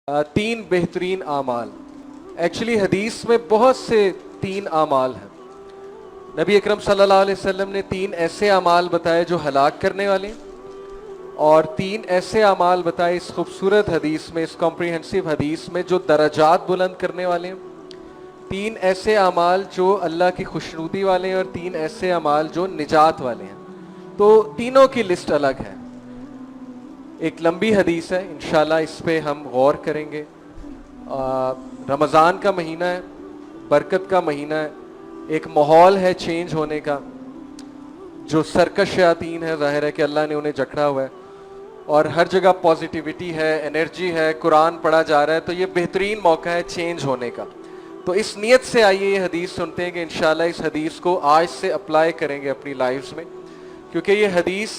तीन बेहतरीन आमाल। एक्चुअली हदीस में बहुत से तीन आमाल हैं। नबी अकरम सल्लल्लाहु अलैहि वसल्लम ने तीन ऐसे अमाल बताए जो हलाक करने वाले हैं, और तीन ऐसे अमाल बताए इस खूबसूरत हदीस में, इस कॉम्प्रिहेंसिव हदीस में, जो दराजात बुलंद करने वाले हैं। तीन ऐसे अमाल जो अल्लाह की खुशनुदी वाले हैं, और तीन ऐसे अमाल जो निजात वाले हैं। तो तीनों की लिस्ट अलग है। एक लंबी हदीस है, इंशाल्लाह इस पे हम गौर करेंगे। रमज़ान का महीना है, बरकत का महीना है, एक माहौल है चेंज होने का। जो सरकश शयातीन है, ज़ाहिर है कि अल्लाह ने उन्हें जकड़ा हुआ है, और हर जगह पॉजिटिविटी है, एनर्जी है, कुरान पढ़ा जा रहा है, तो ये बेहतरीन मौका है चेंज होने का। तो इस नीयत से आइए ये हदीस सुनते हैं कि इंशाल्लाह इस हदीस को आज से अप्लाई करेंगे अपनी लाइफ्स में, क्योंकि ये हदीस,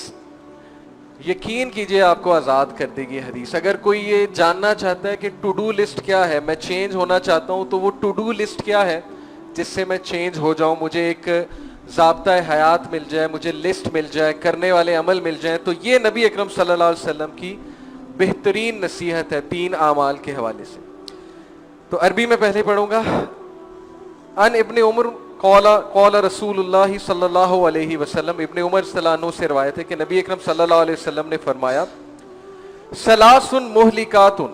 यकीन कीजिए, आपको आज़ाद कर देगी ये हदीस। अगर कोई ये जानना चाहता है कि टू डू लिस्ट क्या है, मैं चेंज होना चाहता हूँ, तो वो टू डू लिस्ट क्या है जिससे मैं चेंज हो जाऊँ, मुझे एक ज़ाब्ता हयात मिल जाए, मुझे लिस्ट मिल जाए, करने वाले अमल मिल जाए, तो ये नबी अकरम सल्लल्लाहु अलैहि वसल्लम की बेहतरीन नसीहत है तीन आमाल के हवाले से। तो अरबी में पहले पढ़ूंगा। अन इब्ने उमर कौला रसूलुल्लाह सल्लल्लाहु अलैहि वसल्लम, इब्ने उमर सलानो से रवायत है कि नबी अकरम सल्लल्लाहु अलैहि वसल्लम ने फरमाया, सलासुन मुहलिकातुन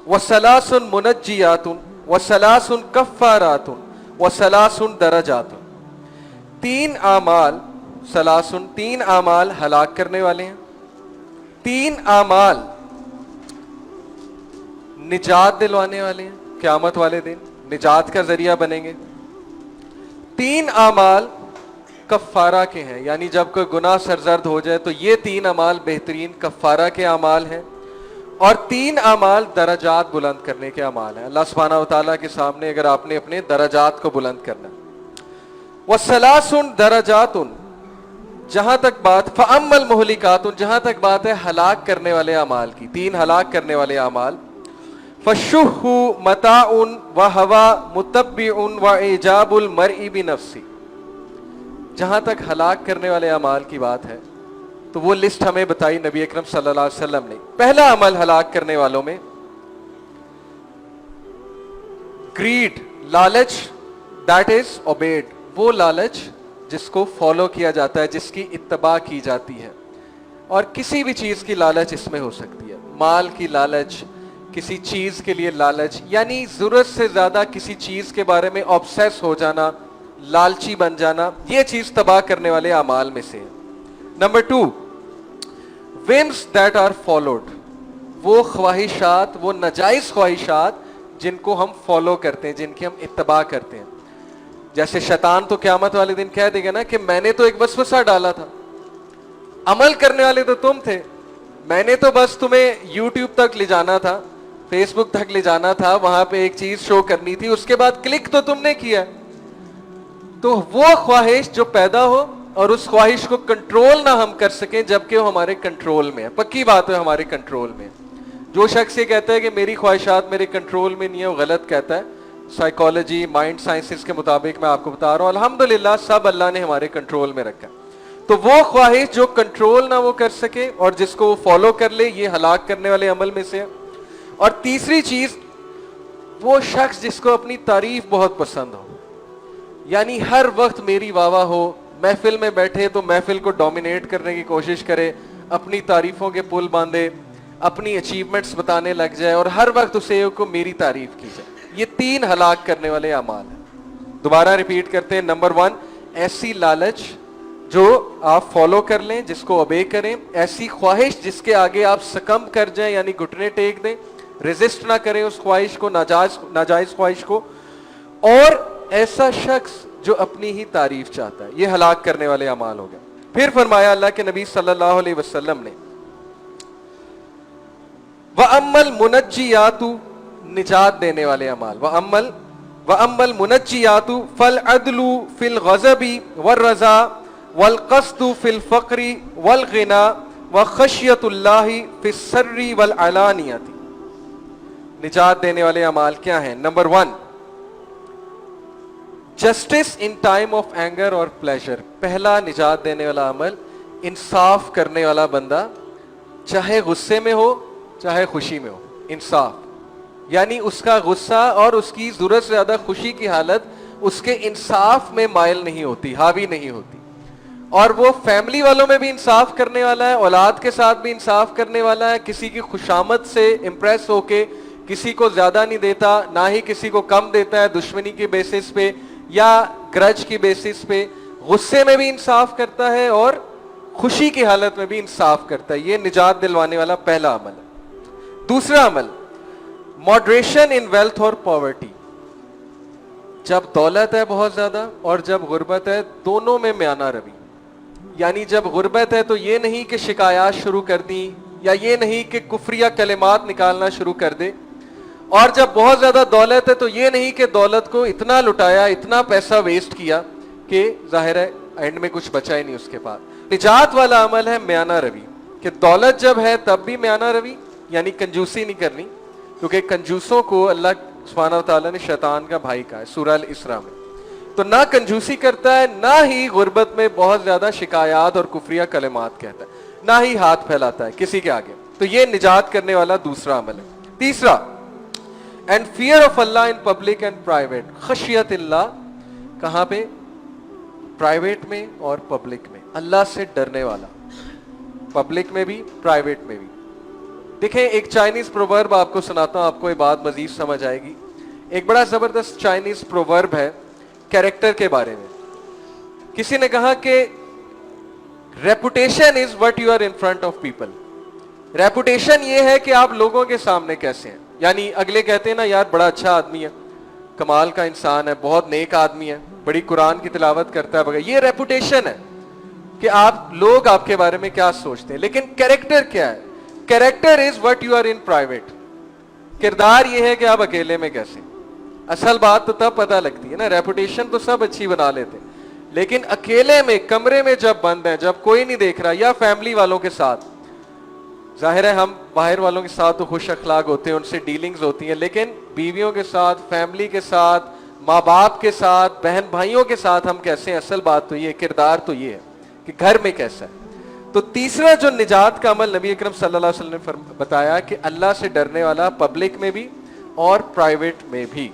व सलासुन मुनज्जियातुन व सलासुन कफ्फारातुन व सलासुन दरजातुन। तीन आमाल, सलासुन तीन आमाल हलाक करने वाले हैं, तीन आमाल निजात दिलवाने वाले हैं, क़यामत वाले दिन निजात का जरिया बनेंगे। तीन आमाल कफ़ारा के हैं, यानी जब कोई गुनाह सरजर्द हो जाए तो ये तीन अमाल बेहतरीन कफ़ारा के अमाल हैं, और तीन अमाल दराजात बुलंद करने के अमाल हैं। अल्लाह सुब्हानहू व तआला के सामने अगर आपने अपने दराजात को बुलंद करना। वसलासुन दराजातुन, जहां तक बात फ़अम्मल मुहलिकातुन, जहां तक बात है हलाक करने वाले अमाल की, तीन हलाक करने वाले अमाल, फशुहु मताउन व हवा मुतब्बिउन व इजाबुल मरई बिनफ्सी। जहां तक हलाक करने वाले अमाल की बात है तो वो लिस्ट हमें बताई नबी अकरम सल्लल्लाहु अलैहि वसल्लम ने। पहला अमल हलाक करने वालों में ग्रीड, लालच, दैट इज ओबेड, वो लालच जिसको फॉलो किया जाता है, जिसकी इत्तबा की जाती है। और किसी भी चीज की लालच इसमें हो सकती है, माल की लालच, किसी चीज के लिए लालच, यानी जरूरत से ज्यादा किसी चीज के बारे में ऑब्सेस हो जाना, लालची बन जाना, ये चीज तबाह करने वाले अमाल में से है। Number two, whims that are followed, वो ख्वाहिशात, वो नाजायज ख्वाहिशात जिनको हम फॉलो करते हैं, जिनकी हम इत्तबा करते हैं। जैसे शैतान तो क़यामत वाले दिन कह देगा ना कि मैंने तो एक वसवसा डाला था, अमल करने वाले तो तुम थे, मैंने तो बस तुम्हें यूट्यूब तक ले जाना था, फेसबुक तक ले जाना था, वहां पे एक चीज शो करनी थी, उसके बाद क्लिक तो तुमने किया। तो वो ख्वाहिश जो पैदा हो और उस ख्वाहिश को कंट्रोल ना हम कर सकें, जबकि वो हमारे कंट्रोल में है, पक्की बात है हमारे कंट्रोल में। जो शख्स ये कहता है कि मेरी ख्वाहिशात मेरे कंट्रोल में नहीं है, वो गलत कहता है। साइकोलॉजी, माइंड साइंसेस के मुताबिक मैं आपको बता रहा हूँ, अल्हम्दुलिल्लाह सब अल्लाह ने हमारे कंट्रोल में रखा है। तो वो ख्वाहिश जो कंट्रोल ना वो कर सके और जिसको वो फॉलो कर ले, ये हलाक करने वाले अमल में से है। और तीसरी चीज, वो शख्स जिसको अपनी तारीफ बहुत पसंद हो, यानी हर वक्त मेरी वाह हो, महफिल में बैठे तो महफिल को डोमिनेट करने की कोशिश करे, अपनी तारीफों के पुल बांधे, अपनी अचीवमेंट्स बताने लग जाए, और हर वक्त उसे को मेरी तारीफ की जाए। ये तीन हलाक करने वाले अमाल हैं। दोबारा रिपीट करते हैं। नंबर वन, ऐसी लालच जो आप फॉलो कर लें, जिसको ओबे करें, ऐसी ख्वाहिश जिसके आगे आप सकम कर जाएं, यानी घुटने टेक दें, रेजिस्ट ना करें उस ख्वाहिश को, नाजायज ख्वाहिश को, और ऐसा शख्स जो अपनी ही तारीफ चाहता है। ये हलाक करने वाले अमाल हो गए। फिर फरमाया अल्लाह के नबी सल्लल्लाहु अलैहि वसल्लम ने, व अम्मल मुनज्जियातु, निजात देने वाले अमाल, व अम्मल मुनज्जियातु फल अदलु फिल गज़बी वर रज़ा वल क़स्दु फिल फ़क़्रि वल ग़िना व ख़शियतुल्लाहि फ़िस सर्रि वल अलानियति। निजात देने वाले अमाल क्या हैं? Number one, justice in time of anger और प्लेजर। पहला निजात देने वाला अमल, इंसाफ करने वाला बंदा, चाहे गुस्से में हो चाहे खुशी में हो, इंसाफ। یعنی اس کا غصہ اور اس کی ضرورت سے زیادہ خوشی کی حالت اس کے انصاف میں مائل نہیں ہوتی, حاوی نہیں ہوتی. اور وہ فیملی والوں میں بھی انصاف کرنے والا ہے, اولاد کے ساتھ بھی انصاف کرنے والا ہے, کسی کی خوشامد سے امپریس ہو کے کسی کو زیادہ نہیں دیتا, نہ ہی کسی کو کم دیتا ہے دشمنی کی بیسس پہ یا گرج کی بیسس پہ. غصے میں بھی انصاف کرتا ہے اور خوشی کی حالت میں بھی انصاف کرتا ہے. یہ نجات دلوانے والا پہلا عمل ہے. دوسرا عمل ماڈریشن ان ویلتھ اور پاورٹی. جب دولت ہے بہت زیادہ اور جب غربت ہے, دونوں میں میانہ روی. یعنی جب غربت ہے تو یہ نہیں کہ شکایات شروع کر دیں یا یہ نہیں کہ کفریہ کلمات نکالنا شروع کر دے, اور جب بہت زیادہ دولت ہے تو یہ نہیں کہ دولت کو اتنا لٹایا, اتنا پیسہ ویسٹ کیا کہ ظاہر ہے اینڈ میں کچھ بچا ہی نہیں اس کے پاس. نجات والا عمل ہے میانہ روی, کہ دولت جب ہے تب بھی میانہ روی, یعنی کنجوسی نہیں کرنی, کیونکہ کنجوسوں کو اللہ سبحانہ و تعالیٰ نے شیطان کا بھائی کہا ہے سورہ الاسراء میں. تو نہ کنجوسی کرتا ہے, نہ ہی غربت میں بہت زیادہ شکایات اور کفریہ کلمات کہتا ہے, نہ ہی ہاتھ پھیلاتا ہے کسی کے آگے. تو یہ نجات کرنے والا دوسرا عمل ہے. تیسرا, and fear of Allah in public and private. خشیت اللہ کہاں پہ؟ پرائیویٹ میں اور پبلک میں. اللہ سے ڈرنے والا, پبلک میں بھی پرائیویٹ میں بھی. دیکھیں ایک چائنیز پروورب آپ کو سناتا ہوں, آپ کو یہ بات مزید سمجھ آئے گی. ایک بڑا زبردست چائنیز پروورب ہے کیریکٹر کے بارے میں. کسی نے کہا کہ reputation is what you are in front of people. Reputation یہ ہے کہ آپ لوگوں کے سامنے کیسے ہیں. یعنی اگلے کہتے ہیں نا یار بڑا اچھا آدمی ہے, کمال کا انسان ہے, بہت نیک آدمی ہے, بڑی قرآن کی تلاوت کرتا ہے وغیرہ. یہ ریپوٹیشن ہے کہ آپ لوگ آپ کے بارے میں کیا سوچتے ہیں. لیکن کیریکٹر کیا ہے؟ Character is what you are in private. کردار یہ ہے کہ آپ اکیلے میں کیسے. اصل بات تو تب پتہ لگتی ہے نا, ریپوٹیشن تو سب اچھی بنا لیتے ہیں, لیکن اکیلے میں کمرے میں جب بند ہیں, جب کوئی نہیں دیکھ رہا, یا فیملی والوں کے ساتھ. ظاہر ہے ہم باہر والوں کے ساتھ تو خوش اخلاق ہوتے ہیں, ان سے ڈیلنگز ہوتی ہیں, لیکن بیویوں کے ساتھ, فیملی کے ساتھ, ماں باپ کے ساتھ, بہن بھائیوں کے ساتھ ہم کیسے ہیں. اصل بات تو یہ, کردار تو یہ ہے کہ گھر میں کیسا ہے. تو تیسرا جو نجات کا عمل نبی اکرم صلی اللہ علیہ وسلم نے بتایا کہ اللہ سے ڈرنے والا پبلک میں بھی اور پرائیویٹ میں بھی.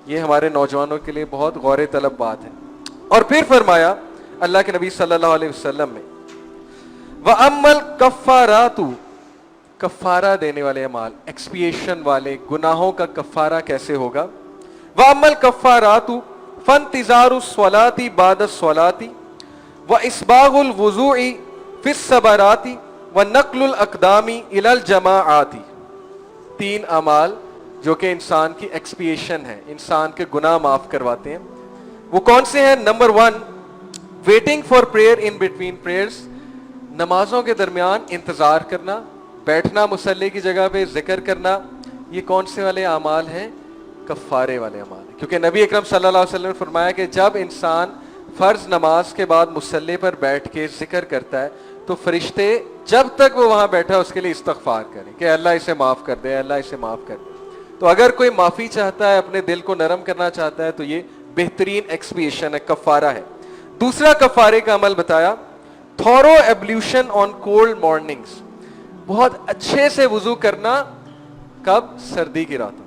یہ ہمارے نوجوانوں کے لیے بہت غور طلب بات ہے. اور پھر فرمایا اللہ کے نبی صلی اللہ علیہ وسلم نے, وَأَمَّا الْكَفَّارَاتُ, کفارہ دینے والے اعمال, ایکسپیشن والے گناہوں کا کفارہ کیسے ہوگا. وَأَمَّا الْكَفَّارَاتُ فَانْتِظَارُ الصَّلَاةِ بَعْدَ الصَّلَاةِ وَإِسْبَاغُ الْوُضُوءِ فِي الصَّبَرَاتِ وَنَقْلُ الْأَقْدَامِ إِلَى الْجَمَاعَاتِ. تین اعمال جو کہ انسان کی ایکسپیشن ہے, انسان کے گناہ معاف کرواتے ہیں. وہ کون سے ہیں؟ Number 1, waiting for prayer in between prayers. نمازوں کے درمیان انتظار کرنا, بیٹھنا مصلی کی جگہ پہ, ذکر کرنا. یہ کون سے والے اعمال ہیں؟ کفارے والے اعمال ہیں. کیونکہ نبی اکرم صلی اللہ علیہ وسلم نے فرمایا کہ جب انسان فرض نماز کے بعد مصلی پر بیٹھ کے ذکر کرتا ہے تو فرشتے جب تک وہ وہاں بیٹھا اس کے لیے استغفار کریں کہ اللہ اسے معاف کر دے, اللہ اسے معاف کر دے. تو اگر کوئی معافی چاہتا ہے, اپنے دل کو نرم کرنا چاہتا ہے, تو یہ بہترین ایکسپیشن ہے, کفارہ ہے. دوسرا کفارے کا عمل بتایا, تھورو ایبلیوشن آن کولڈ مارننگز. بہت اچھے سے وضو کرنا. کب؟ سردی کی راتوں,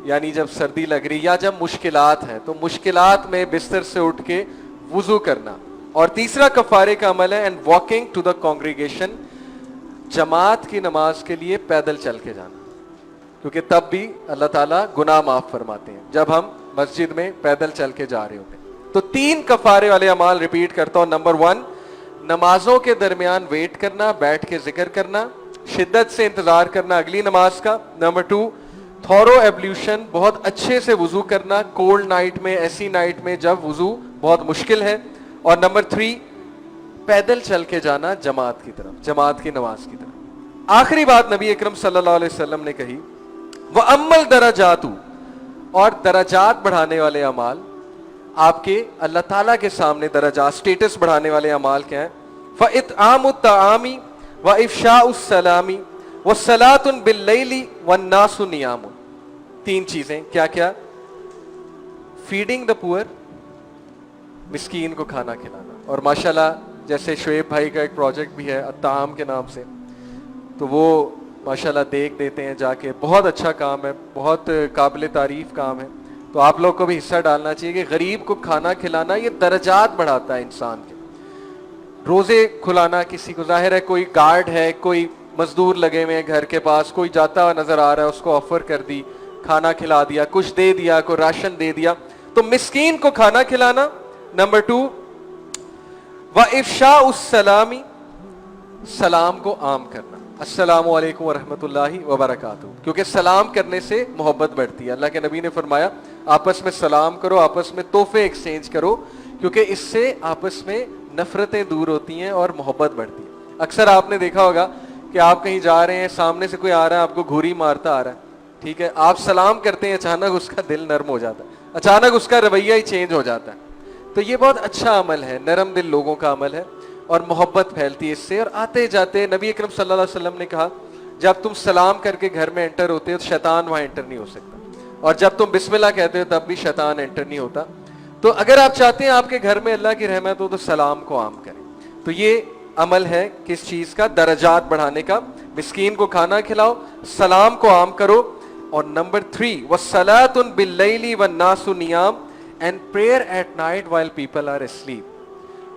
یعنی جب سردی لگ رہی یا جب مشکلات ہیں تو مشکلات میں بستر سے اٹھ کے وضو کرنا. اور تیسرا کفارے کا عمل ہے, and walking to the congregation, جماعت کی نماز کے لیے پیدل چل کے جانا, کیونکہ تب بھی اللہ تعالیٰ گناہ معاف فرماتے ہیں جب ہم مسجد میں پیدل چل کے جا رہے ہوتے ہیں. تو تین کفارے والے اعمال ریپیٹ کرتا ہوں. نمبر 1, نمازوں کے درمیان ویٹ کرنا, بیٹھ کے ذکر کرنا, شدت سے انتظار کرنا اگلی نماز کا. نمبر 2, تھورو ایبلیوشن, بہت اچھے سے وضو کرنا کولڈ نائٹ میں, ایسی نائٹ میں جب وضو بہت مشکل ہے. اور نمبر 3, پیدل چل کے جانا جماعت کی طرف, جماعت کی نماز کی طرف. آخری بات نبی اکرم صلی اللہ علیہ وسلم نے کہی, وَأَمَّا الدَّرَجَاتُ, اور درجات بڑھانے والے اعمال. آپ کے اللہ تعالیٰ کے سامنے درجات, سٹیٹس بڑھانے والے اعمال کیا ہیں؟ فَإِطْعَامُ الطَّعَامِ وَإِفْشَاءُ السَّلَامِ وَالصَّلَاةٌ بِاللَّيْلِ وَالنَّاسُ نِيَامٌ. تین چیزیں کیا کیا؟ فیڈنگ دا پور, مسکین کو کھانا کھلانا. اور ماشاءاللہ جیسے شعیب بھائی کا ایک پروجیکٹ بھی ہے الطعام کے نام سے, تو وہ माशाल्लाह देख देते हैं जाके, बहुत अच्छा काम है, बहुत काबिल तारीफ काम है। तो आप लोग को भी हिस्सा डालना चाहिए कि गरीब को खाना खिलाना ये दर्जात बढ़ाता है इंसान के। रोजे खुलाना किसी को, जाहिर है कोई गार्ड है, कोई मजदूर लगे हुए हैं घर के पास, कोई जाता हुआ नजर आ रहा है, उसको ऑफर कर दी, खाना खिला दिया, कुछ दे दिया, कोई राशन दे दिया, तो मिस्कीन को खाना खिलाना। नंबर 2 व इफ्शा उस सलामी, सलाम को आम करना, अस्सलामु अलैकुम व रहमतुल्लाहि व बरकातुहू, क्योंकि सलाम करने से मोहब्बत बढ़ती है। अल्लाह के नबी ने फरमाया आपस में सलाम करो, आपस में तोहफे एक्सचेंज करो, क्योंकि इससे आपस में नफरतें दूर होती हैं और मोहब्बत बढ़ती है। अक्सर आपने देखा होगा कि आप कहीं जा रहे हैं, सामने से कोई आ रहा है, आपको घूरी मारता आ रहा है, ठीक है, आप सलाम करते हैं, अचानक उसका दिल नर्म हो जाता है, अचानक उसका रवैया ही चेंज हो जाता है। तो ये बहुत अच्छा अमल है, नरम दिल लोगों का अमल है और मोहब्बत फैलती है इससे। और आते जाते नबी अकरम सल्लल्लाहु अलैहि वसल्लम ने कहा जब तुम सलाम करके घर में एंटर होते हो तो शैतान वहां एंटर नहीं हो सकता, और जब तुम बिस्मिल्लाह कहते हो तब भी शैतान एंटर नहीं होता। तो अगर आप चाहते हैं आपके घर में अल्लाह की रहमत हो तो सलाम को आम करें। तो ये अमल है किस चीज का? दर्जात बढ़ाने का। मिस्कीन को खाना खिलाओ, सलाम को आम करो। और नंबर 3 वस्सलातुन बिल्लैली वन्नासु नियाम and prayer at night while people are asleep,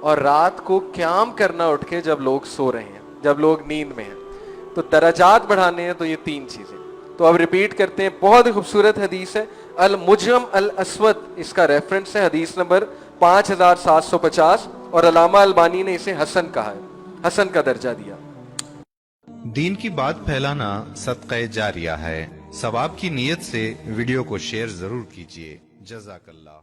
और रात को क़याम करना उठ के जब लोग सो रहे हैं, जब लोग नींद में हैं। तो दर्जात बढ़ाने हैं तो ये 3 चीजें। तो अब रिपीट करते हैं, बहुत ही खूबसूरत हदीस है, अल मुजम अल अस्वद इसका रेफरेंस है, हदीस नंबर 5750, और अल्लामा अलबानी ने इसे हसन कहा है, हसन का दर्जा दिया। दीन की बात फैलाना सदक़े जारिया है। सवाब की नीयत से वीडियो को शेयर जरूर कीजिए। जज़ाकल्लाह।